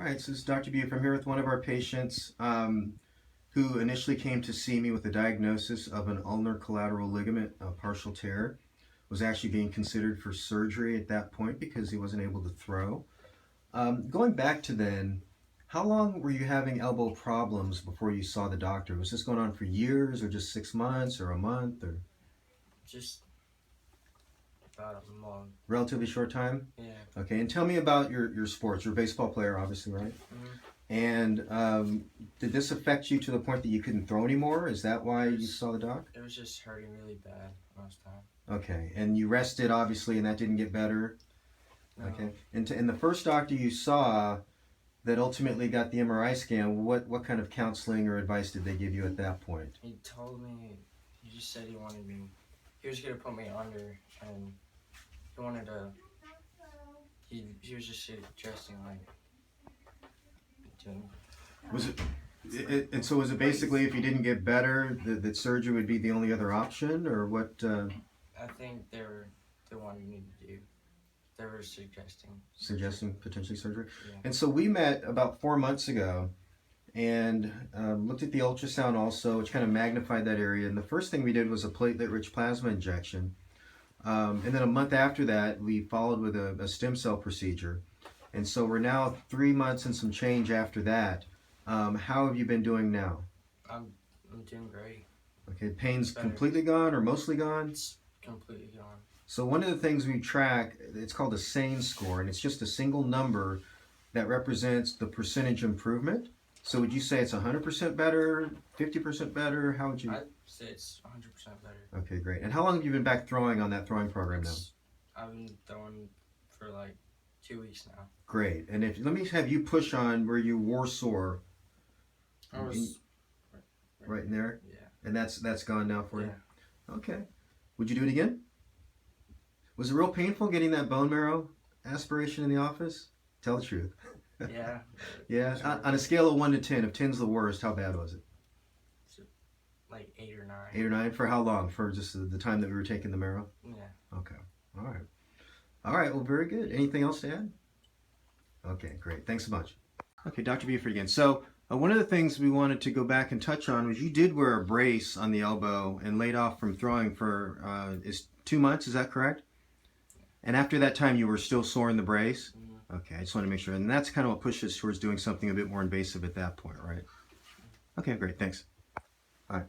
right, so this is Dr. Buford. I'm here with one of our patients who initially came to see me with a diagnosis of an ulnar collateral ligament partial tear. Was actually being considered for surgery at that point because he wasn't able to throw. Going back to then, how long were you having elbow problems before you saw the doctor? Was this going on for years or just 6 months or a month or? Just about a month. Relatively short time? Yeah. Okay, and tell me about your sports. You're a baseball player, obviously, right? Mm-hmm. And did this affect you to the point that you couldn't throw anymore? Is that why you saw the doc? It was just hurting really bad most time. Okay, and you rested, obviously, and that didn't get better? No. Okay, and the first doctor you saw that ultimately got the MRI scan, what kind of counseling or advice did they give you at that point? He told me, he just said he was going to put me under, and he wanted to, he was just suggesting, like, doing. Was it, and so was it basically if you didn't get better, that surgery would be the only other option, or what? I think they wanted me to do. They were Suggesting potentially surgery. Yeah. And so we met about 4 months ago and looked at the ultrasound also, which kind of magnified that area. And the first thing we did was a platelet-rich plasma injection. And then a month after that, we followed with a stem cell procedure. And so we're now 3 months and some change after that. How have you been doing now? I'm doing great. Okay, pain's completely gone or mostly gone? It's completely gone. So one of the things we track, it's called a SANE score, and it's just a single number that represents the percentage improvement. So would you say it's 100% better, 50% better? How would you? I'd say it's 100% better. Okay, great. And how long have you been back throwing on that throwing program now? I've been throwing for like 2 weeks now. Great. And let me have you push on where you wore sore. I was right in there? Yeah. And that's gone now for you? Yeah. Okay. Would you do it again? Was it real painful getting that bone marrow aspiration in the office? Tell the truth. Yeah. Yeah. On a scale of 1 to 10, if 10's the worst, how bad was it? Like 8 or 9. 8 or 9? For how long? For just the time that we were taking the marrow? Yeah. Okay. All right. All right. Well, very good. Anything else to add? Okay, great. Thanks so much. Okay, Dr. Buford again. So one of the things we wanted to go back and touch on was you did wear a brace on the elbow and laid off from throwing for is 2 months. Is that correct? And after that time, you were still sore in the brace? Mm-hmm. Okay, I just want to make sure. And that's kind of what pushes towards doing something a bit more invasive at that point, right? Okay, great. Thanks. All right.